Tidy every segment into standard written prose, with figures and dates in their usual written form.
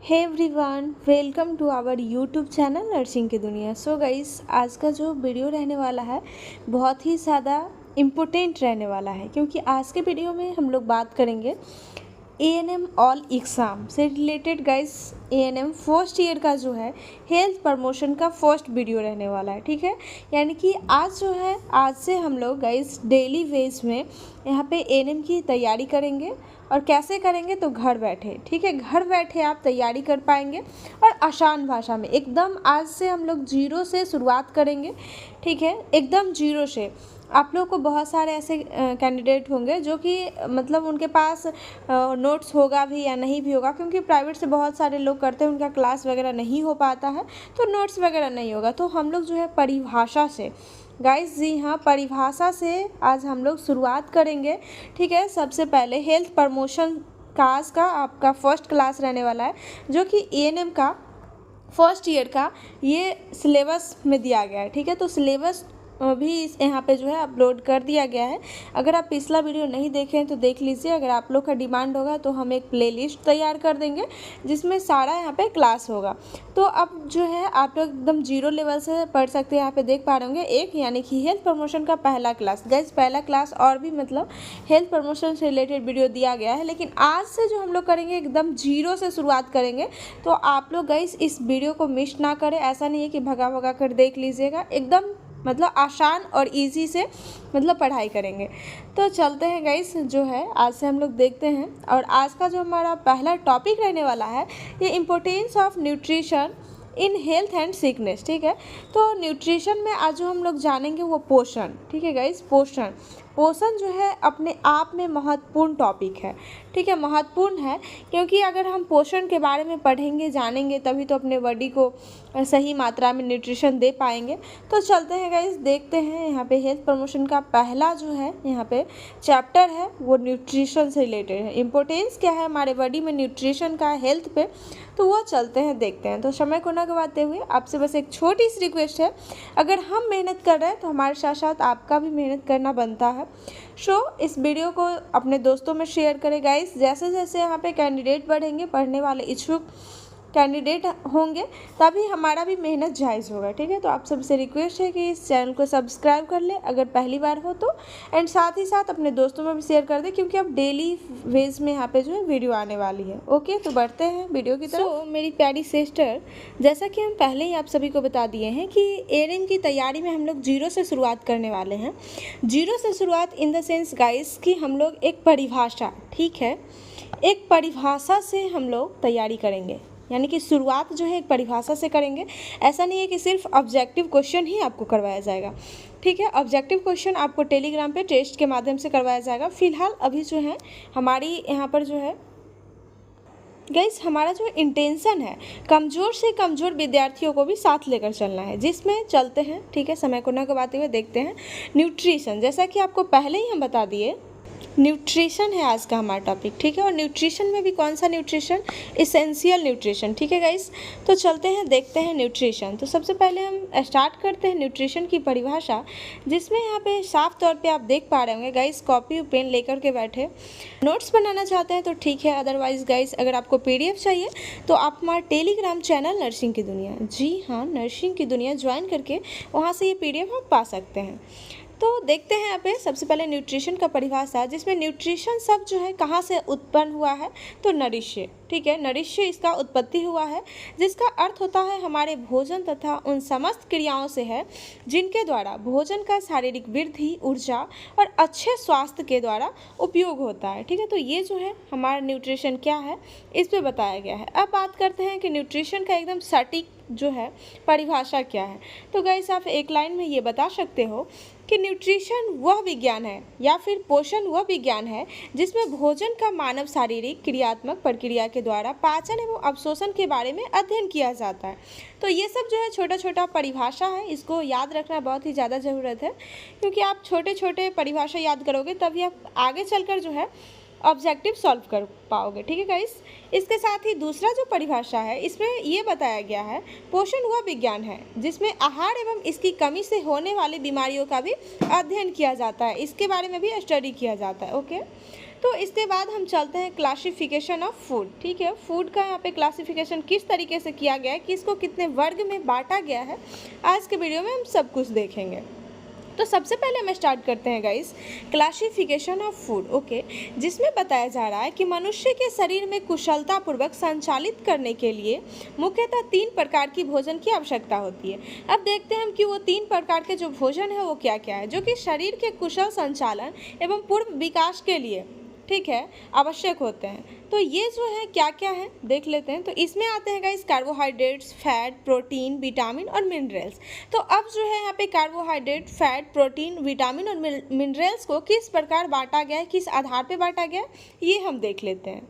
Hey everyone, welcome to our YouTube channel nursing की दुनिया। So guys, आज का जो वीडियो रहने वाला है बहुत ही ज़्यादा इम्पोर्टेंट रहने वाला है, क्योंकि आज के वीडियो में हम लोग बात करेंगे एएनएम ऑल एग्ज़ाम से related. Guys, ANM first year का जो है हेल्थ प्रमोशन का फर्स्ट वीडियो रहने वाला है, ठीक है। यानी कि आज जो है, आज से हम लोग गाइस डेली बेस में यहाँ पे एएनएम की तैयारी करेंगे। और कैसे करेंगे? तो घर बैठे, ठीक है। घर बैठे आप तैयारी कर पाएंगे और आसान भाषा में एकदम। आज से हम लोग जीरो से शुरुआत करेंगे, ठीक है, एकदम जीरो से। आप लोग को बहुत सारे ऐसे कैंडिडेट होंगे जो कि मतलब उनके पास नोट्स होगा भी या नहीं भी होगा, क्योंकि प्राइवेट से बहुत सारे लोग करते हैं, उनका क्लास वगैरह नहीं हो पाता है तो नोट्स वगैरह नहीं होगा। तो हम लोग जो है परिभाषा से, गाइस जी हाँ, परिभाषा से आज हम लोग शुरुआत करेंगे, ठीक है। सबसे पहले हेल्थ प्रमोशन क्लास का आपका फर्स्ट क्लास रहने वाला है, जो कि एएनएम का फर्स्ट ईयर का ये सिलेबस में दिया गया है, ठीक है। तो सिलेबस भी इस यहाँ पे जो है अपलोड कर दिया गया है। अगर आप पिछला वीडियो नहीं देखे हैं तो देख लीजिए। अगर आप लोग का डिमांड होगा तो हम एक प्लेलिस्ट तैयार कर देंगे जिसमें सारा यहाँ पे क्लास होगा। तो अब जो है आप लोग एकदम जीरो लेवल से पढ़ सकते हैं। यहाँ पे देख पा रहे होंगे एक, यानी कि हेल्थ प्रमोशन का पहला क्लास। गाइस, पहला क्लास और भी मतलब हेल्थ प्रमोशन से रिलेटेड वीडियो दिया गया है, लेकिन आज से जो हम लोग करेंगे एकदम जीरो से शुरुआत करेंगे। तो आप लोग गाइस इस वीडियो को मिस ना करें। ऐसा नहीं है कि भगा भगा कर देख लीजिएगा, एकदम मतलब आसान और इजी से मतलब पढ़ाई करेंगे। तो चलते हैं गाइस, जो है आज से हम लोग देखते हैं। और आज का जो हमारा पहला टॉपिक रहने वाला है ये importance of nutrition in health and sickness, ठीक है। तो न्यूट्रिशन में आज जो हम लोग जानेंगे वो पोषण, ठीक है गाइस। पोषण जो है अपने आप में महत्वपूर्ण टॉपिक है, ठीक है, महत्वपूर्ण है। क्योंकि अगर हम पोषण के बारे में पढ़ेंगे, जानेंगे, तभी तो अपने बॉडी को सही मात्रा में न्यूट्रिशन दे पाएंगे। तो चलते हैं गाइस, देखते हैं। यहाँ पे हेल्थ प्रमोशन का पहला जो है यहाँ पे चैप्टर है वो न्यूट्रिशन से रिलेटेड है। इम्पोर्टेंस क्या है हमारे बॉडी में न्यूट्रिशन का हेल्थ पे, तो वो चलते हैं, देखते हैं। तो समय को न गवाते हुए आपसे बस एक छोटी सी रिक्वेस्ट है, अगर हम मेहनत कर रहे हैं तो हमारे साथ साथ आपका भी मेहनत करना बनता है। इस वीडियो को अपने दोस्तों में शेयर करें गाइस। जैसे जैसे यहाँ पे कैंडिडेट बढ़ेंगे, पढ़ने वाले इच्छुक कैंडिडेट होंगे, तभी हमारा भी मेहनत जायज़ होगा, ठीक है। तो आप सबसे रिक्वेस्ट है कि इस चैनल को सब्सक्राइब कर ले अगर पहली बार हो तो, एंड साथ ही साथ अपने दोस्तों में भी शेयर कर दें, क्योंकि अब डेली वेज में यहाँ पे जो है वीडियो आने वाली है। ओके, तो बढ़ते हैं वीडियो की तरफ। मेरी प्यारी सिस्टर, जैसा कि हम पहले ही आप सभी को बता दिए हैं कि एएनएम की तैयारी में हम लोग जीरो से शुरुआत करने वाले हैं। जीरो से शुरुआत इन द सेंस गाइस कि हम लोग एक परिभाषा, ठीक है, एक परिभाषा से हम लोग तैयारी करेंगे। यानी कि शुरुआत जो है एक परिभाषा से करेंगे। ऐसा नहीं है कि सिर्फ ऑब्जेक्टिव क्वेश्चन ही आपको करवाया जाएगा, ठीक है। ऑब्जेक्टिव क्वेश्चन आपको टेलीग्राम पे टेस्ट के माध्यम से करवाया जाएगा। फिलहाल अभी जो है हमारी यहाँ पर जो है गाइस, हमारा जो इंटेंशन है कमज़ोर से कमज़ोर विद्यार्थियों को भी साथ लेकर चलना है, जिसमें चलते हैं, ठीक है। समय को न गवाते हुए देखते हैं न्यूट्रिशन। जैसा कि आपको पहले ही हम बता दिए, न्यूट्रिशन है आज का हमारा टॉपिक, ठीक है। और न्यूट्रिशन में भी कौन सा न्यूट्रिशन? इसेंशियल न्यूट्रिशन, ठीक है गाइस। तो चलते हैं, देखते हैं न्यूट्रिशन। तो सबसे पहले हम स्टार्ट करते हैं न्यूट्रिशन की परिभाषा, जिसमें यहाँ पे साफ तौर पे आप देख पा रहे होंगे गाइस, कॉपी और पेन लेकर के बैठे। नोट्स बनाना चाहते हैं तो ठीक है, अदरवाइज गाइस अगर आपको PDF चाहिए तो आप हमारा टेलीग्राम चैनल नर्सिंग की दुनिया, जी हाँ, नर्सिंग की दुनिया ज्वाइन करके वहाँ से ये PDF आप पा सकते हैं। तो देखते हैं यहाँ पे सबसे पहले न्यूट्रिशन का परिभाषा, जिसमें न्यूट्रिशन शब्द जो है कहाँ से उत्पन्न हुआ है? तो नरिश्य, ठीक है, नरिश्य इसका उत्पत्ति हुआ है, जिसका अर्थ होता है हमारे भोजन तथा उन समस्त क्रियाओं से है जिनके द्वारा भोजन का शारीरिक वृद्धि, ऊर्जा और अच्छे स्वास्थ्य के द्वारा उपयोग होता है, ठीक है। तो ये जो है हमारा न्यूट्रिशन क्या है, इस पे बताया गया है। अब बात करते हैं कि न्यूट्रिशन का एकदम सटीक जो है परिभाषा क्या है। तो गाइस, आप एक लाइन में ये बता सकते हो कि न्यूट्रिशन वह विज्ञान है या फिर पोषण वह विज्ञान है जिसमें भोजन का मानव शारीरिक क्रियात्मक प्रक्रिया के द्वारा पाचन एवं अवशोषण के बारे में अध्ययन किया जाता है। तो ये सब जो है छोटा छोटा परिभाषा है, इसको याद रखना बहुत ही ज़्यादा ज़रूरत है, क्योंकि आप छोटे छोटे परिभाषा याद करोगे तभी आप आगे चलकर जो है ऑब्जेक्टिव सॉल्व कर पाओगे, ठीक है गाइस। इसके साथ ही दूसरा जो परिभाषा है, इसमें ये बताया गया है पोषण वह विज्ञान है जिसमें आहार एवं इसकी कमी से होने वाली बीमारियों का भी अध्ययन किया जाता है, इसके बारे में भी स्टडी किया जाता है। ओके, तो इसके बाद हम चलते हैं क्लासिफिकेशन ऑफ फूड। ठीक है, फूड का यहाँ पे क्लासिफिकेशन किस तरीके से किया गया है, किसको कितने वर्ग में बांटा गया है, आज के वीडियो में हम सब कुछ देखेंगे। तो सबसे पहले हम स्टार्ट करते हैं guys classification of food. Okay, जिसमें बताया जा रहा है कि मनुष्य के शरीर में कुशलतापूर्वक संचालित करने के लिए मुख्यतः 3 प्रकार की भोजन की आवश्यकता होती है। अब देखते हैं हम कि वो 3 प्रकार के जो भोजन है वो क्या क्या है, जो कि शरीर के कुशल संचालन एवं पूर्व विकास के लिए, ठीक है, आवश्यक होते हैं। तो ये जो है क्या क्या है देख लेते हैं। तो इसमें आते हैं guys carbohydrates, fat, protein, vitamin और मिनरल्स। तो अब जो है यहाँ पे कार्बोहाइड्रेट, फैट, प्रोटीन, विटामिन और मिनरल्स को किस प्रकार बांटा गया है, किस आधार पे बांटा गया है, ये हम देख लेते हैं।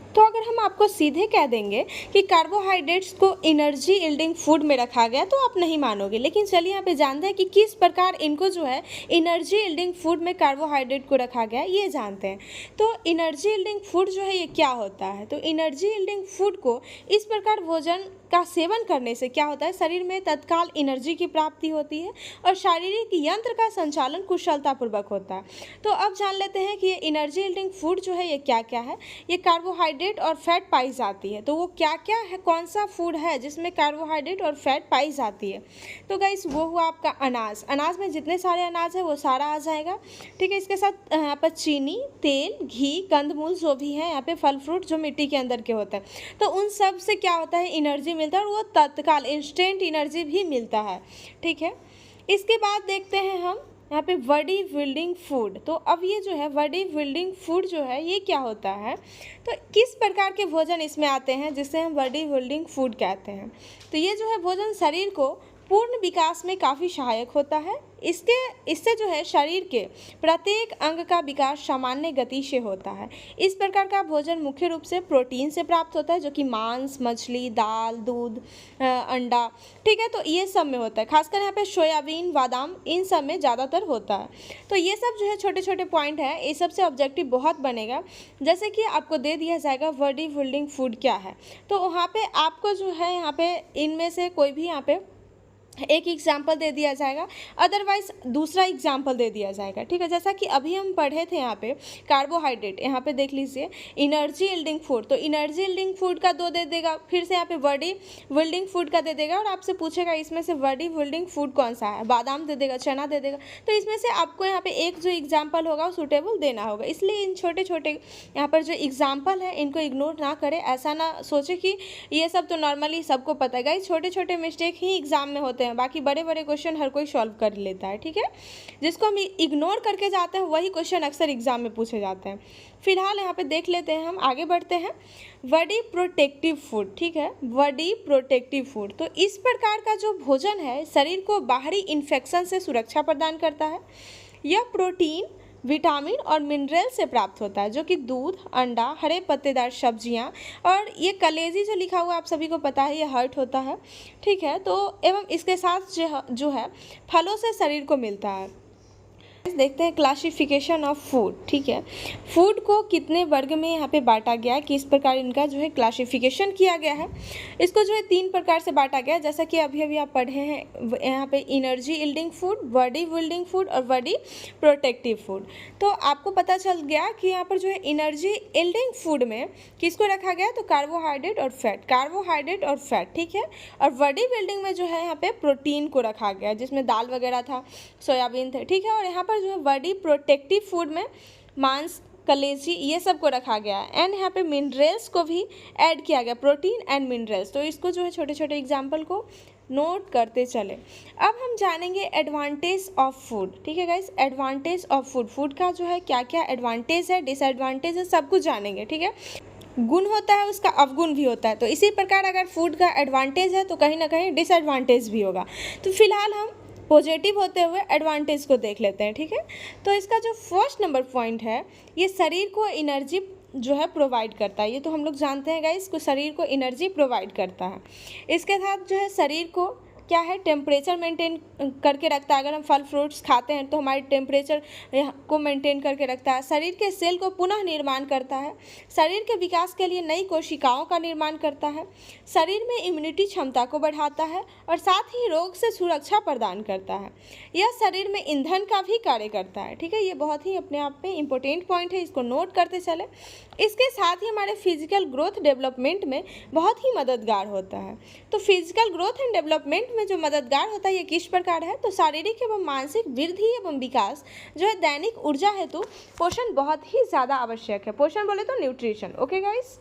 तो अगर हम आपको सीधे कह देंगे कि कार्बोहाइड्रेट्स को एनर्जी यील्डिंग फूड में रखा गया तो आप नहीं मानोगे, लेकिन चलिए यहाँ पे जानते हैं कि किस प्रकार इनको जो है एनर्जी यील्डिंग फूड में कार्बोहाइड्रेट को रखा गया है, ये जानते हैं। तो एनर्जी यील्डिंग फूड जो है ये क्या होता है, तो एनर्जी यील्डिंग फूड को इस प्रकार भोजन का सेवन करने से क्या होता है, शरीर में तत्काल एनर्जी की प्राप्ति होती है और शारीरिक यंत्र का संचालन कुशलतापूर्वक होता है। तो अब जान लेते हैं कि ये एनर्जी यील्डिंग फूड जो है ये क्या क्या है। ये कार्बोहाइड्रेट और फैट पाई जाती है। तो वो क्या क्या है, कौन सा फूड है जिसमें कार्बोहाइड्रेट और फैट पाई जाती है, तो गाइस वो हुआ आपका अनाज। अनाज में जितने सारे अनाज है वो सारा आ जाएगा। ठीक है, इसके साथ यहाँ पर चीनी, तेल, घी, कंदमूल जो भी है, यहाँ पे फल फ्रूट जो मिट्टी के अंदर के होते हैं, तो उन सब से क्या होता है, एनर्जी मिलता है और वो तत्काल इंस्टेंट एनर्जी भी मिलता है। ठीक है, इसके बाद देखते हैं हम यहाँ पे बॉडी बिल्डिंग फूड। तो अब ये जो है बॉडी बिल्डिंग फूड जो है ये क्या होता है, तो किस प्रकार के भोजन इसमें आते हैं जिसे हम बॉडी बिल्डिंग फूड कहते हैं। तो ये जो है भोजन शरीर को पूर्ण विकास में काफ़ी सहायक होता है। इससे जो है शरीर के प्रत्येक अंग का विकास सामान्य गति से होता है। इस प्रकार का भोजन मुख्य रूप से प्रोटीन से प्राप्त होता है, जो कि मांस, मछली, दाल, दूध, अंडा, ठीक है, तो ये सब में होता है। खासकर यहाँ पे सोयाबीन, बादाम, इन सब में ज़्यादातर होता है। तो ये सब जो है छोटे छोटे पॉइंट हैं, ये सबसे ऑब्जेक्टिव बहुत बनेगा। जैसे कि आपको दे दिया जाएगा बॉडी बिल्डिंग फूड क्या है, तो वहाँ पे आपको जो है यहाँ पे इनमें से कोई भी यहाँ पे एक एग्जाम्पल दे दिया जाएगा, अदरवाइज दूसरा एग्जाम्पल दे दिया जाएगा। ठीक है, जैसा कि अभी हम पढ़े थे यहाँ पे कार्बोहाइड्रेट, यहाँ पे देख लीजिए एनर्जी यील्डिंग फूड, तो एनर्जी यील्डिंग फूड का 2 दे देगा, फिर से यहाँ पे बॉडी बिल्डिंग फूड का दे देगा और आपसे पूछेगा इसमें से बॉडी बिल्डिंग फूड कौन सा है, बादाम दे देगा, चना दे देगा। तो इसमें से आपको यहाँ पे एक जो एग्जाम्पल होगा सूटेबल देना होगा। इसलिए इन छोटे छोटे यहाँ पर जो एग्जाम्पल है इनको इग्नोर ना करें। ऐसा ना सोचे कि ये सब तो नॉर्मली सबको पता है। छोटे छोटे मिस्टेक ही एग्जाम में होते हैं, बाकी बड़े बड़े क्वेश्चन हर कोई सॉल्व कर लेता है। ठीक है, जिसको हम इग्नोर करके जाते हैं वही क्वेश्चन अक्सर एग्जाम में पूछे जाते हैं। फिलहाल यहाँ पे देख लेते हैं, हम आगे बढ़ते हैं। बॉडी प्रोटेक्टिव फूड, ठीक है, बॉडी प्रोटेक्टिव फूड, तो इस प्रकार का जो भोजन है शरीर को बाहरी इन्फेक्शन से सुरक्षा प्रदान करता है। यह प्रोटीन, विटामिन और मिनरल से प्राप्त होता है, जो कि दूध, अंडा, हरे पत्तेदार सब्जियां और ये कलेजी जो लिखा हुआ आप सभी को पता है ये हर्ट होता है। ठीक है, तो एवं इसके साथ जो है फलों से शरीर को मिलता है। देखते हैं क्लासिफिकेशन ऑफ फूड। ठीक है, फूड को कितने वर्ग में यहाँ पे बांटा गया है, किस प्रकार इनका जो है क्लासिफिकेशन किया गया है। इसको जो है 3 प्रकार से बांटा गया है, जैसा कि अभी अभी आप पढ़े हैं यहाँ पे energy yielding food, body building food और बॉडी प्रोटेक्टिव फूड। तो आपको पता चल गया कि यहाँ पर जो है एनर्जी यील्डिंग फूड में किसको रखा गया, तो कार्बोहाइड्रेट और फैट, कार्बोहाइड्रेट और फैट, ठीक है। और बॉडी बिल्डिंग में जो है यहाँ पे प्रोटीन को रखा गया, जिसमें दाल वगैरह था, सोयाबीन थे, ठीक है। और यहाँ पर जो है बॉडी प्रोटेक्टिव फूड में मांस, कलेजी, ये सब को रखा गया है। एंड यहाँ पे मिनरल्स को भी ऐड किया गया, प्रोटीन एंड मिनरल्स। तो इसको जो है छोटे छोटे एग्जाम्पल को नोट करते चले। अब हम जानेंगे एडवांटेज ऑफ फूड। ठीक है guys, advantage of food, food का जो है क्या क्या एडवांटेज है, डिसएडवांटेज है, सब कुछ जानेंगे। ठीक है, गुण होता है उसका, अवगुण भी होता है। तो इसी प्रकार अगर फूड का एडवांटेज है तो कहीं ना कहीं डिसएडवांटेज भी होगा। तो फिलहाल हम पॉजिटिव होते हुए एडवांटेज को देख लेते हैं। ठीक है, तो इसका जो फर्स्ट नंबर पॉइंट है, ये शरीर को एनर्जी जो है प्रोवाइड करता है। ये तो हम लोग जानते हैं गाइस, को शरीर को एनर्जी प्रोवाइड करता है। इसके साथ जो है शरीर को क्या है, टेम्परेचर मेंटेन करके रखता है। अगर हम फल फ्रूट्स खाते हैं तो हमारे टेम्परेचर को मेंटेन करके रखता है। शरीर के सेल को पुनः निर्माण करता है। शरीर के विकास के लिए नई कोशिकाओं का निर्माण करता है। शरीर में इम्यूनिटी क्षमता को बढ़ाता है और साथ ही रोग से सुरक्षा प्रदान करता है। यह शरीर में ईंधन का भी कार्य करता है। ठीक है, ये बहुत ही अपने आप में इम्पोर्टेंट पॉइंट है, इसको नोट करते चले। इसके साथ ही हमारे फिजिकल ग्रोथ डेवलपमेंट में बहुत ही मददगार होता है। तो फिजिकल ग्रोथ एंड डेवलपमेंट में जो मददगार होता है ये किस प्रकार है, तो शारीरिक एवं मानसिक वृद्धि एवं विकास जो है दैनिक ऊर्जा हेतु पोषण बहुत ही ज़्यादा आवश्यक है। पोषण बोले तो न्यूट्रिशन। ओके गाइस,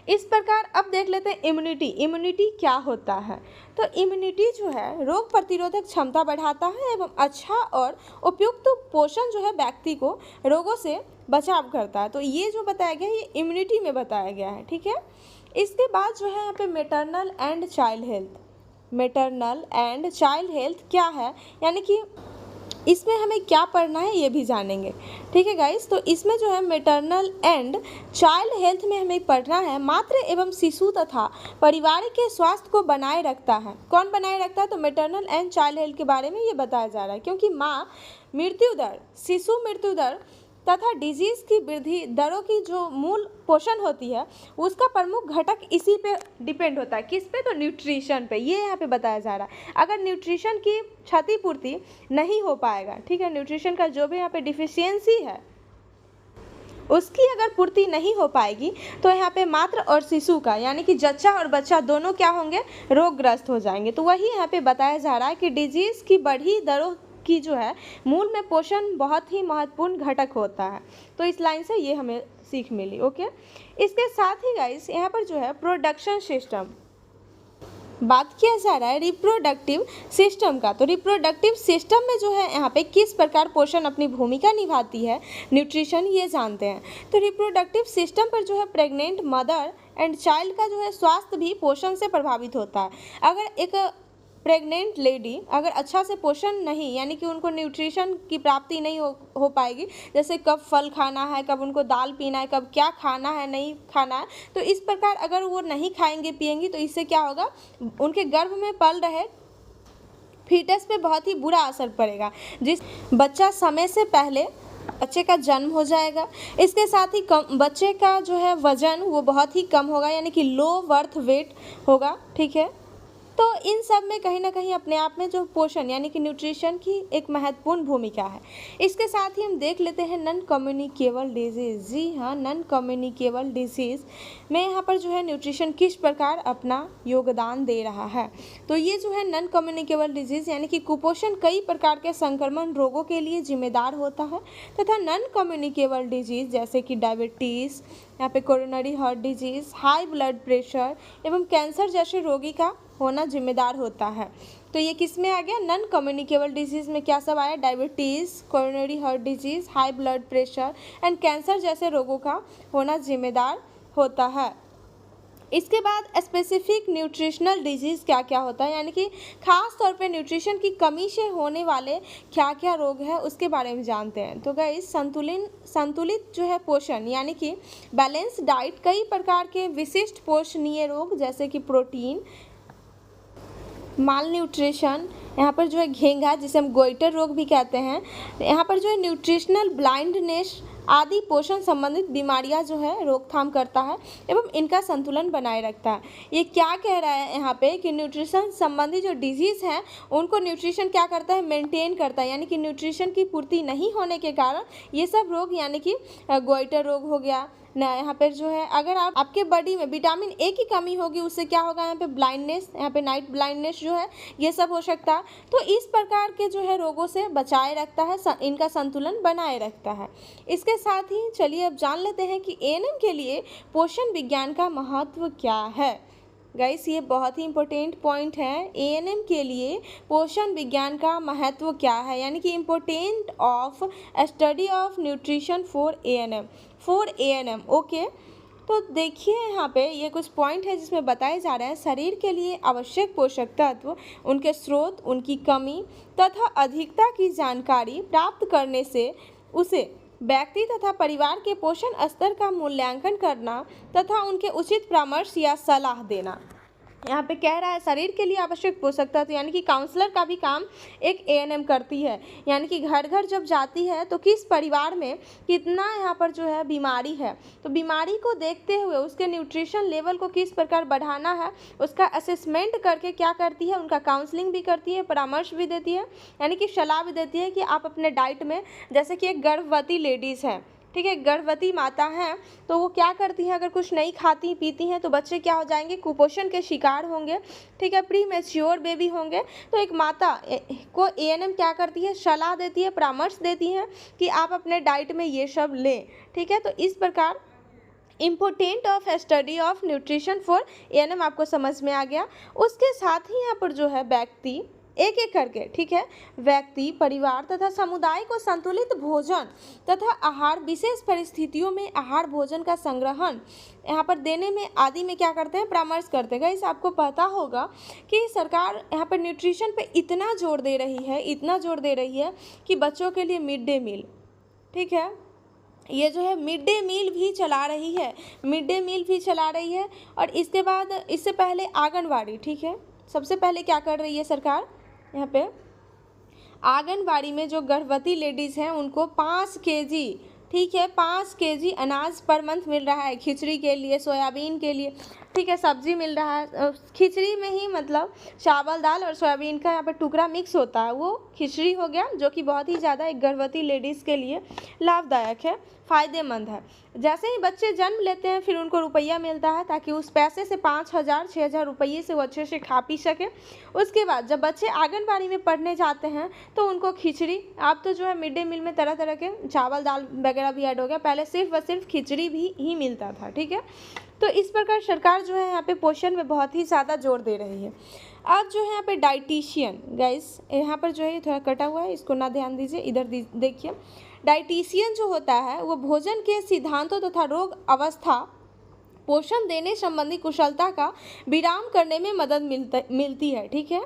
इस प्रकार अब देख लेते हैं इम्यूनिटी। इम्यूनिटी क्या होता है, तो इम्यूनिटी जो है रोग प्रतिरोधक क्षमता बढ़ाता है एवं अच्छा और उपयुक्त पोषण जो है व्यक्ति को रोगों से बचाव करता है। तो ये जो बताया गया है ये इम्यूनिटी में बताया गया है। ठीक है, इसके बाद जो है यहाँ पे maternal and child health. Maternal and child health क्या है, यानी कि इसमें हमें क्या पढ़ना है ये भी जानेंगे। ठीक है गाइस, तो इसमें जो है मैटरनल एंड चाइल्ड हेल्थ में हमें पढ़ना है मातृ एवं शिशु तथा परिवार के स्वास्थ्य को बनाए रखता है। कौन बनाए रखता है, तो मैटरनल एंड चाइल्ड हेल्थ के बारे में ये बताया जा रहा है, क्योंकि माँ मृत्यु दर, शिशु मृत्यु दर तथा डिजीज़ की वृद्धि दरों की जो मूल पोषण होती है उसका प्रमुख घटक इसी पे डिपेंड होता है। किस पे, तो न्यूट्रिशन पे। ये यहाँ पे बताया जा रहा है। अगर न्यूट्रिशन की क्षतिपूर्ति नहीं हो पाएगा, ठीक है, न्यूट्रिशन का जो भी यहाँ पे डिफिशियंसी है उसकी अगर पूर्ति नहीं हो पाएगी तो यहाँ पे मातृ और शिशु का, यानी कि जच्चा और बच्चा दोनों क्या होंगे, रोगग्रस्त हो जाएंगे। तो वही यहाँ पे बताया जा रहा है कि डिजीज़ की बढ़ी दरों की जो है मूल में पोषण बहुत ही महत्वपूर्ण घटक होता है। तो इस लाइन से ये हमें सीख मिली। ओके, इसके साथ ही गाइस यहाँ पर जो है प्रोडक्शन सिस्टम बात किया जा रहा है रिप्रोडक्टिव सिस्टम का। तो रिप्रोडक्टिव सिस्टम में जो है यहाँ पे किस प्रकार पोषण अपनी भूमिका निभाती है, न्यूट्रिशन, ये जानते हैं। तो रिप्रोडक्टिव सिस्टम पर जो है प्रेग्नेंट मदर एंड चाइल्ड का जो है स्वास्थ्य भी पोषण से प्रभावित होता है। अगर एक प्रेग्नेंट लेडी अगर अच्छा से पोषण नहीं, यानी कि उनको न्यूट्रिशन की प्राप्ति नहीं हो पाएगी, जैसे कब फल खाना है, कब उनको दाल पीना है, कब क्या खाना है नहीं खाना है, तो इस प्रकार अगर वो नहीं खाएंगे पिएंगी तो इससे क्या होगा, उनके गर्भ में पल रहे फीटस पे बहुत ही बुरा असर पड़ेगा, जिस बच्चा समय से पहले बच्चे का जन्म हो जाएगा। इसके साथ ही बच्चे का जो है वजन वो बहुत ही कम होगा, यानी कि लो बर्थ वेट होगा। ठीक है, तो इन सब में कहीं ना कहीं अपने आप में जो पोषण यानी कि न्यूट्रिशन की एक महत्वपूर्ण भूमिका है। इसके साथ ही हम देख लेते हैं नॉन कम्युनिकेबल डिजीज़। जी हाँ, नॉन कम्युनिकेबल डिजीज़ में यहाँ पर जो है न्यूट्रिशन किस प्रकार अपना योगदान दे रहा है। तो ये जो है नॉन कम्युनिकेबल डिजीज़ यानी कि कुपोषण कई प्रकार के संक्रमण रोगों के लिए जिम्मेदार होता है, तथा नॉन कम्युनिकेबल डिजीज़ जैसे कि डायबिटीज़, यहाँ पे coronary heart disease, high blood pressure एवं कैंसर जैसे रोगी का होना जिम्मेदार होता है। तो ये किस में आ गया, नॉन कम्युनिकेबल डिजीज़ में क्या सब आया, diabetes, coronary heart disease, high blood pressure and cancer जैसे रोगों का होना जिम्मेदार होता है। इसके बाद स्पेसिफिक न्यूट्रिशनल डिजीज़ क्या क्या होता है, यानी कि खास तौर पे न्यूट्रिशन की कमी से होने वाले क्या क्या रोग हैं उसके बारे में जानते हैं। तो गाइस संतुलित जो है पोषण यानी कि बैलेंस डाइट कई प्रकार के विशिष्ट पोषणीय रोग जैसे कि प्रोटीन, माल न्यूट्रिशन, यहाँ पर जो है घेंघा जिसे हम गोइटर रोग भी कहते हैं, यहाँ पर जो है न्यूट्रिशनल ब्लाइंडनेस आदि पोषण संबंधित बीमारियां जो है रोकथाम करता है एवं इनका संतुलन बनाए रखता है। ये क्या कह रहा है यहाँ पे कि न्यूट्रिशन संबंधी जो डिजीज़ हैं उनको न्यूट्रिशन क्या करता है, मेंटेन करता है, यानी कि न्यूट्रिशन की पूर्ति नहीं होने के कारण ये सब रोग यानी कि गोइटर रोग हो गया ना, यहाँ पर जो है अगर आपके बॉडी में विटामिन ए की कमी होगी उससे क्या होगा, यहाँ पे ब्लाइंडनेस, यहाँ पे नाइट ब्लाइंडनेस जो है ये सब हो सकता है। तो इस प्रकार के जो है रोगों से बचाए रखता है, इनका संतुलन बनाए रखता है। इसके साथ ही चलिए अब जान लेते हैं कि एएनएम के लिए पोषण विज्ञान का महत्व क्या है। गाइस ये बहुत ही इम्पोर्टेंट पॉइंट है, एएनएम के लिए पोषण विज्ञान का महत्व क्या है, यानी कि important of study of nutrition for ANM. Okay, तो देखिए यहाँ पे ये कुछ पॉइंट है जिसमें बताए जा रहे हैं शरीर के लिए आवश्यक पोषक तत्व, उनके स्रोत, उनकी कमी तथा अधिकता की जानकारी प्राप्त करने से उसे व्यक्ति तथा परिवार के पोषण स्तर का मूल्यांकन करना तथा उनके उचित परामर्श या सलाह देना। यहाँ पे कह रहा है शरीर के लिए आवश्यक पोषक तत्व, यानी कि काउंसलर का भी काम एक एएनएम करती है। यानी कि घर घर जब जाती है तो किस परिवार में कितना यहाँ पर जो है बीमारी है, तो बीमारी को देखते हुए उसके न्यूट्रिशन लेवल को किस प्रकार बढ़ाना है उसका असेसमेंट करके क्या करती है, उनका काउंसलिंग भी करती है, परामर्श भी देती है, यानी कि सलाह भी देती है कि आप अपने डाइट में, जैसे कि एक गर्भवती लेडीज़ है, ठीक है, गर्भवती माता हैं, तो वो क्या करती हैं, अगर कुछ नहीं खाती पीती हैं तो बच्चे क्या हो जाएंगे, कुपोषण के शिकार होंगे, ठीक है, प्री मैच्योर बेबी होंगे। तो एक माता को एएनएम क्या करती है, सलाह देती है, परामर्श देती हैं कि आप अपने डाइट में ये सब लें, ठीक है। तो इस प्रकार important of study of nutrition for ANM आपको समझ में आ गया। उसके साथ ही यहाँ पर जो है व्यक्ति एक एक करके, ठीक है, व्यक्ति, परिवार तथा समुदाय को संतुलित भोजन तथा आहार, विशेष परिस्थितियों में आहार भोजन का संग्रहण यहाँ पर देने में आदि में क्या करते हैं, परामर्श करते हैं। गाइस आपको पता होगा कि सरकार यहाँ पर न्यूट्रिशन पे इतना जोर दे रही है, इतना जोर दे रही है कि बच्चों के लिए मिड डे मील, ठीक है, ये जो है मिड डे मील भी चला रही है, मिड डे मील भी चला रही है। और इसके बाद, इससे पहले आंगनवाड़ी, ठीक है, सबसे पहले क्या कर रही है सरकार, यहाँ पे आंगनबाड़ी में जो गर्भवती लेडीज़ हैं उनको 5 केजी, ठीक है, 5 केजी अनाज पर मंथ मिल रहा है, खिचड़ी के लिए, सोयाबीन के लिए, ठीक है, सब्जी मिल रहा है। खिचड़ी में ही मतलब चावल दाल और सोयाबीन का यहाँ पर टुकड़ा मिक्स होता है, वो खिचड़ी हो गया, जो कि बहुत ही ज़्यादा एक गर्भवती लेडीज़ के लिए लाभदायक है, फ़ायदेमंद है। जैसे ही बच्चे जन्म लेते हैं फिर उनको रुपया मिलता है, ताकि उस पैसे से 5,000 6,000 रुपये से वो अच्छे से खा पी सके। उसके बाद जब बच्चे आंगनबाड़ी में पढ़ने जाते हैं तो उनको खिचड़ी, अब तो जो है मिड डे मील में तरह तरह के चावल दाल वगैरह भी ऐड हो गया, पहले सिर्फ व सिर्फ खिचड़ी भी ही मिलता था, ठीक है। तो इस प्रकार सरकार जो है यहाँ पे पोषण में बहुत ही ज़्यादा जोर दे रही है। अब जो है यहाँ पे डाइटिशियन, गाइस यहाँ पर जो है थोड़ा कटा हुआ है, इसको ना ध्यान दीजिए, इधर देखिए। डाइटिशियन जो होता है वो भोजन के सिद्धांतों तथा रोग अवस्था, पोषण देने संबंधी कुशलता का विराम करने में मदद मिलती है, ठीक है।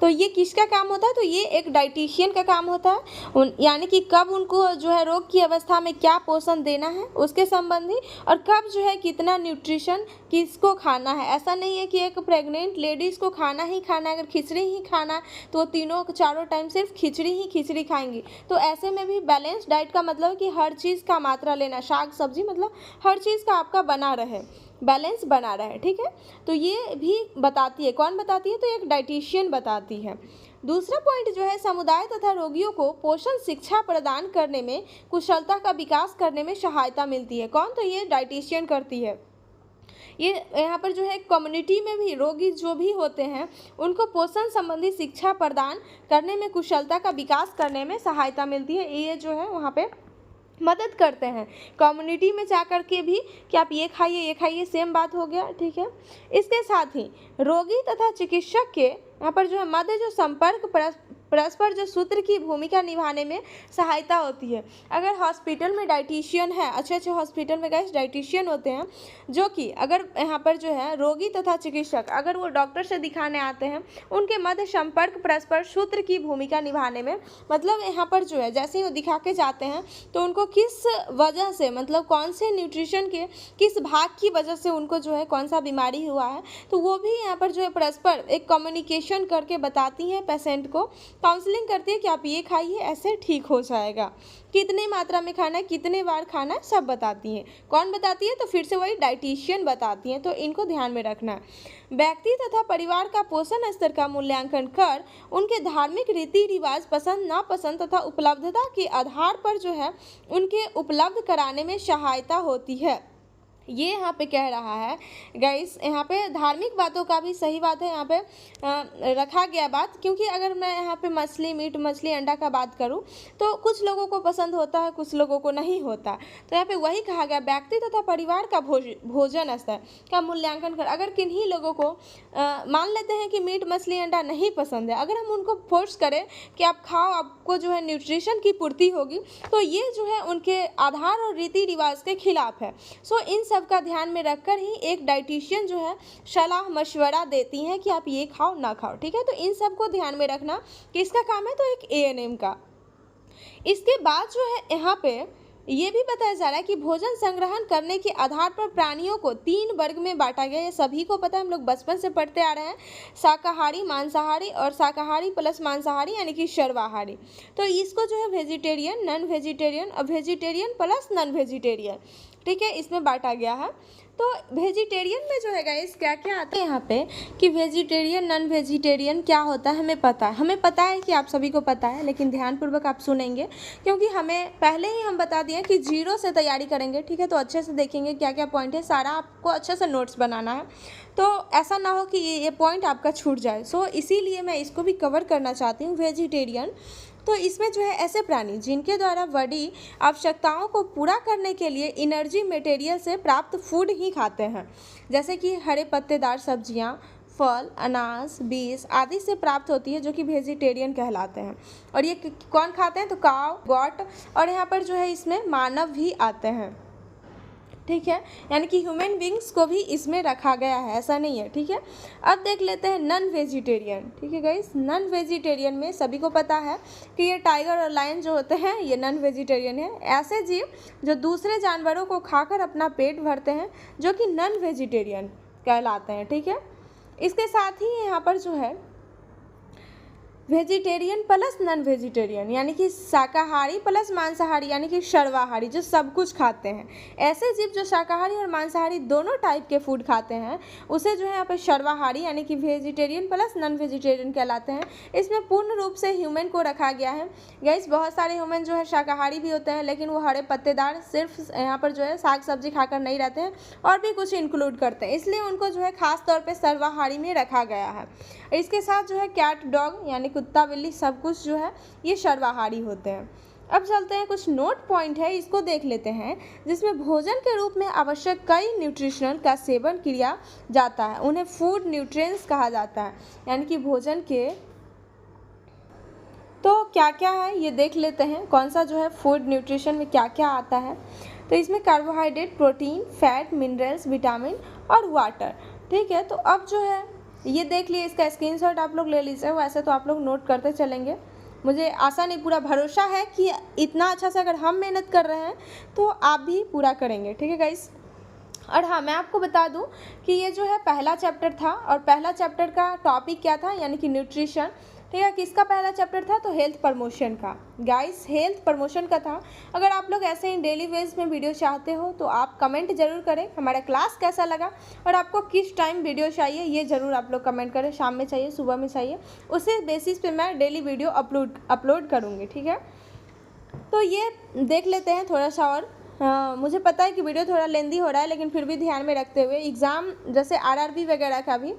तो ये किसका काम होता है, तो ये एक डाइटिशियन का काम होता है, यानी कि कब उनको जो है रोग की अवस्था में क्या पोषण देना है उसके संबंधी, और कब जो है कितना न्यूट्रिशन किसको खाना है। ऐसा नहीं है कि एक प्रेग्नेंट लेडीज़ को खाना ही खाना है, अगर खिचड़ी ही खाना है तो वो तीनों चारों टाइम सिर्फ खिचड़ी खाएंगी। तो ऐसे में भी बैलेंस डाइट का मतलब है कि हर चीज़ का मात्रा लेना, शाक सब्जी, मतलब हर चीज़ का आपका बना रहे, बैलेंस बना रहे, ठीक है। तो ये भी बताती है, कौन बताती है, तो एक डाइटिशियन बताती है। दूसरा पॉइंट जो है, समुदाय तथा रोगियों को पोषण शिक्षा प्रदान करने में, कुशलता का विकास करने में सहायता मिलती है। कौन, तो ये डाइटिशियन करती है। ये यहाँ पर जो है कम्युनिटी में भी रोगी जो भी होते हैं उनको पोषण संबंधी शिक्षा प्रदान करने में, कुशलता का विकास करने में सहायता मिलती है। ये जो है वहाँ पे मदद करते हैं कम्युनिटी में जा कर के भी कि आप ये खाइए, सेम बात हो गया, ठीक है। इसके साथ ही रोगी तथा चिकित्सक के यहाँ पर जो है मध्य जो संपर्क परस्पर जो सूत्र की भूमिका निभाने में सहायता होती है। अगर हॉस्पिटल में डाइटिशियन है, अच्छे हॉस्पिटल में गाइस डाइटिशियन होते हैं, जो कि अगर यहाँ पर जो है रोगी तथा चिकित्सक अगर वो डॉक्टर से दिखाने आते हैं, उनके मध्य संपर्क परस्पर सूत्र की भूमिका निभाने में, मतलब यहाँ पर जो है जैसे ही वो दिखा के जाते हैं तो उनको किस वजह से, मतलब कौन से न्यूट्रिशन के किस भाग की वजह से उनको जो है कौन सा बीमारी हुआ है, तो वो भी यहाँ पर जो है परस्पर एक कम्युनिकेशन करके बताती हैं पेशेंट को, काउंसलिंग करती है कि आप ये खाइए, ऐसे ठीक हो जाएगा, कितनी मात्रा में खाना है, कितने बार खाना है, सब बताती हैं। कौन बताती है, तो फिर से वही डाइटिशियन बताती हैं। तो इनको ध्यान में रखना है। व्यक्ति तथा परिवार का पोषण स्तर का मूल्यांकन कर उनके धार्मिक रीति रिवाज, पसंद नापसंद तथा उपलब्धता के आधार पर जो है उनके उपलब्ध कराने में सहायता होती है। ये यहाँ पे कह रहा है गाइस, यहाँ पे धार्मिक बातों का भी सही बात है यहाँ पे रखा गया बात, क्योंकि अगर मैं यहाँ पे मछली मीट, मछली अंडा का बात करूँ तो कुछ लोगों को पसंद होता है, कुछ लोगों को नहीं होता। तो यहाँ पे वही कहा गया, व्यक्ति तथा परिवार का भोजन स्तर का मूल्यांकन कर। अगर किन्हीं लोगों को मान लेते हैं कि मीट मछली अंडा नहीं पसंद है, अगर हम उनको फोर्स करें कि आप खाओ, आपको जो है न्यूट्रिशन की पूर्ति होगी, तो ये जो है उनके आधार और रीति रिवाज के खिलाफ है। सो इन सबका ध्यान में रखकर ही एक डाइटिशियन जो है सलाह मशवरा देती हैं कि आप ये खाओ ना खाओ, ठीक है। तो इन सबको ध्यान में रखना किसका काम है, तो एक एएनएम का। इसके बाद जो है यहाँ पे ये भी बताया जा रहा है कि भोजन संग्रहण करने के आधार पर प्राणियों को 3 वर्ग में बांटा गया है। ये सभी को पता है, हम लोग बचपन से पढ़ते आ रहे हैं, शाकाहारी, मांसाहारी और शाकाहारी प्लस मांसाहारी यानी कि सर्वाहारी। तो इसको जो है वेजिटेरियन, नॉन वेजिटेरियन और वेजिटेरियन प्लस नॉन वेजिटेरियन, ठीक है, इसमें बांटा गया है। तो वेजिटेरियन में जो है गाइस क्या क्या आता है यहाँ पे कि वेजिटेरियन नॉन वेजिटेरियन क्या होता है हमें पता है कि आप सभी को पता है, लेकिन ध्यानपूर्वक आप सुनेंगे क्योंकि हमें पहले ही हम बता दिए कि 0 से तैयारी करेंगे, ठीक है। तो अच्छे से देखेंगे क्या क्या पॉइंट है, सारा आपको अच्छे से नोट्स बनाना है, तो ऐसा ना हो कि ये पॉइंट आपका छूट जाए। सो इसीलिए मैं इसको भी कवर करना चाहती हूँ। वेजिटेरियन तो इसमें जो है ऐसे प्राणी जिनके द्वारा बॉडी आवश्यकताओं को पूरा करने के लिए एनर्जी मटेरियल से प्राप्त फूड ही खाते हैं, जैसे कि हरे पत्तेदार सब्जियां, फल, अनाज, बीज आदि से प्राप्त होती है, जो कि वेजिटेरियन कहलाते हैं। और ये कौन खाते हैं, तो काव, गॉट और यहाँ पर जो है इसमें मानव भी आते हैं, ठीक है, यानी कि ह्यूमन बींग्स को भी इसमें रखा गया है, ऐसा नहीं है, ठीक है। अब देख लेते हैं नॉन वेजिटेरियन, ठीक है गाइस। नॉन वेजिटेरियन में सभी को पता है कि ये टाइगर और लायन जो होते हैं ये नॉन वेजिटेरियन है, ऐसे जीव जो दूसरे जानवरों को खाकर अपना पेट भरते हैं, जो कि नॉन वेजिटेरियन कहलाते हैं, ठीक है। इसके साथ ही यहाँ पर जो है वेजिटेरियन प्लस नॉन वेजिटेरियन यानी कि शाकाहारी प्लस मांसाहारी यानी कि सर्वाहारी, जो सब कुछ खाते हैं। ऐसे जीव जो शाकाहारी और मांसाहारी दोनों टाइप के फूड खाते हैं उसे जो है यहाँ पे सर्वाहारी यानी कि वेजिटेरियन प्लस नॉन वेजिटेरियन कहलाते हैं। इसमें पूर्ण रूप से ह्यूमन को रखा गया है। गाइस बहुत सारे ह्यूमन जो है शाकाहारी भी होते हैं, लेकिन वो हरे पत्तेदार सिर्फ यहाँ पर जो है साग सब्जी खाकर नहीं रहते हैं और भी कुछ इंक्लूड करते हैं, इसलिए उनको जो है खास तौर पर सर्वाहारी में रखा गया है। इसके साथ जो है कैट, डॉग यानी कुत्ता, बिल्ली सब कुछ जो है ये सर्वाहारी होते हैं। अब चलते हैं, कुछ नोट पॉइंट है इसको देख लेते हैं, जिसमें भोजन के रूप में आवश्यक कई न्यूट्रिशनल का सेवन किया जाता है, उन्हें फूड न्यूट्रिएंट्स कहा जाता है। यानी कि भोजन के तो क्या क्या है ये देख लेते हैं, कौन सा जो है फूड न्यूट्रिशन में क्या क्या आता है। तो इसमें carbohydrate, protein, fat, minerals, vitamin और वाटर, ठीक है। तो अब जो है ये देख लिए, इसका स्क्रीनशॉट आप लोग ले लीजिए, वैसे तो आप लोग नोट करते चलेंगे। मुझे आशा नहीं पूरा भरोसा है कि इतना अच्छा से अगर हम मेहनत कर रहे हैं तो आप भी पूरा करेंगे, ठीक है गाइस। और हाँ, मैं आपको बता दूं कि ये जो है पहला चैप्टर था और पहला चैप्टर का टॉपिक क्या था, यानी कि न्यूट्रिशन, ठीक है। किसका पहला चैप्टर था, तो हेल्थ प्रमोशन का। गाइस हेल्थ प्रमोशन का था। अगर आप लोग ऐसे ही डेली बेस में वीडियो चाहते हो तो आप कमेंट जरूर करें हमारा क्लास कैसा लगा और आपको किस टाइम वीडियो चाहिए, ये ज़रूर आप लोग कमेंट करें। शाम में चाहिए, सुबह में चाहिए, उसी बेसिस पे मैं डेली वीडियो अपलोड करूँगी, ठीक है। तो ये देख लेते हैं थोड़ा सा और। मुझे पता है कि वीडियो थोड़ा लेंदी हो रहा है, लेकिन फिर भी ध्यान में रखते हुए, एग्ज़ाम जैसे आरआरबी वगैरह का भी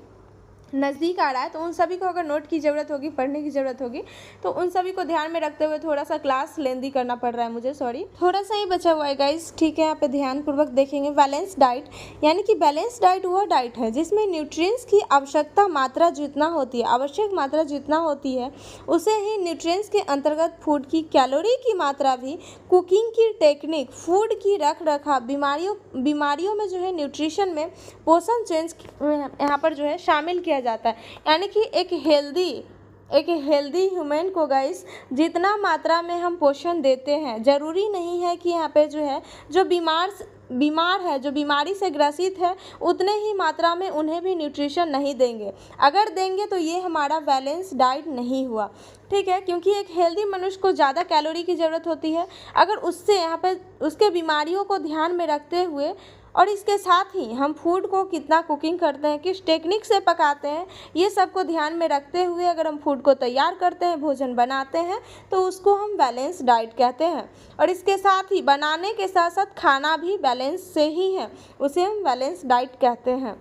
नज़दीक आ रहा है, तो उन सभी को अगर नोट की ज़रूरत होगी, पढ़ने की ज़रूरत होगी, तो उन सभी को ध्यान में रखते हुए थोड़ा सा क्लास लेंदी करना पड़ रहा है मुझे, सॉरी, थोड़ा सा ही बचा हुआ है गाइस, ठीक है। यहाँ पे ध्यानपूर्वक देखेंगे। बैलेंस डाइट यानी कि बैलेंस डाइट वह डाइट है जिसमें न्यूट्रिएंट्स की आवश्यक मात्रा जितना होती है उसे ही न्यूट्रिएंट्स के अंतर्गत फूड की कैलोरी की मात्रा भी, कुकिंग की टेक्निक, फूड की रख रखाव, बीमारियों में जो है न्यूट्रिशन में पोषण चेंज यहाँ पर जो है शामिल किया जाता है। यानी कि एक हेल्दी ह्यूमन को गाइस जितना मात्रा में हम पोषण देते हैं, ज़रूरी नहीं है कि यहाँ पे जो है जो बीमार है, जो बीमारी से ग्रसित है, उतने ही मात्रा में उन्हें भी न्यूट्रिशन नहीं देंगे। अगर देंगे तो ये हमारा बैलेंस डाइट नहीं हुआ, ठीक है। क्योंकि एक हेल्दी मनुष्य को ज़्यादा कैलोरी की ज़रूरत होती है, अगर उससे यहाँ पे उसके बीमारियों को ध्यान में रखते हुए और इसके साथ ही हम फूड को कितना कुकिंग करते हैं, किस टेक्निक से पकाते हैं, ये सब को ध्यान में रखते हुए अगर हम फूड को तैयार करते हैं, भोजन बनाते हैं, तो उसको हम बैलेंस डाइट कहते हैं। और इसके साथ ही बनाने के साथ साथ खाना भी बैलेंस से ही है, उसे हम बैलेंस डाइट कहते हैं।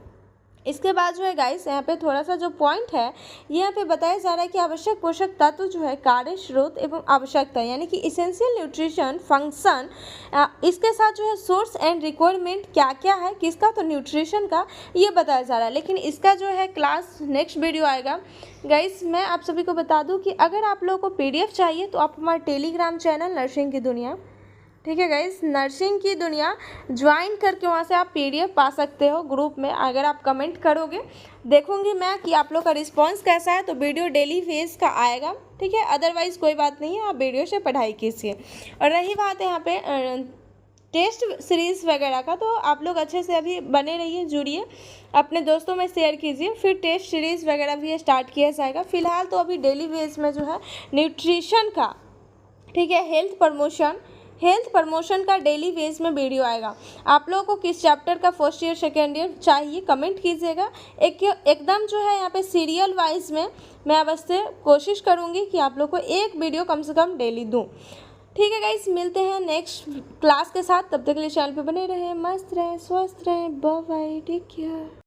इसके बाद जो है गाइस यहाँ पे थोड़ा सा जो पॉइंट है ये यहाँ पे बताया जा रहा है कि आवश्यक पोषक तत्व जो है कार्य, स्रोत एवं आवश्यकता, यानी कि इसेंशियल न्यूट्रिशन फंक्शन, इसके साथ जो है सोर्स एंड रिक्वायरमेंट क्या क्या है किसका, तो न्यूट्रिशन का, ये बताया जा रहा है। लेकिन इसका जो है क्लास नेक्स्ट वीडियो आएगा गाइस। मैं आप सभी को बता दूँ कि अगर आप लोगों को PDF चाहिए तो आप हमारे टेलीग्राम चैनल नर्सिंग की दुनिया, ठीक है गाइस, नर्सिंग की दुनिया ज्वाइन करके वहाँ से आप PDF पा सकते हो ग्रुप में। अगर आप कमेंट करोगे, देखूंगी मैं कि आप लोग का रिस्पांस कैसा है, तो वीडियो डेली फेस का आएगा। ठीक है, अदरवाइज़ कोई बात नहीं है, आप वीडियो से पढ़ाई कीजिए। और रही बात है यहाँ पे टेस्ट सीरीज़ वगैरह का, तो आप लोग अच्छे से अभी बने रहिए, जुड़िए, अपने दोस्तों में शेयर कीजिए। फिर टेस्ट सीरीज़ वगैरह भी स्टार्ट किया जाएगा। फिलहाल तो अभी डेली बेस में जो है न्यूट्रिशन का, ठीक है, हेल्थ प्रमोशन का डेली बेस में वीडियो आएगा। आप लोगों को किस चैप्टर का फर्स्ट ईयर सेकेंड ईयर चाहिए कमेंट कीजिएगा। एकदम जो है यहाँ पे सीरियल वाइज में मैं अवश्य कोशिश करूँगी कि आप लोग को एक वीडियो कम से कम डेली दूँ। ठीक है गाइस, मिलते हैं नेक्स्ट क्लास के साथ। तब तक के लिए चैनल पे बने रहें, मस्त रहें, स्वस्थ रहें। Bye bye, take care.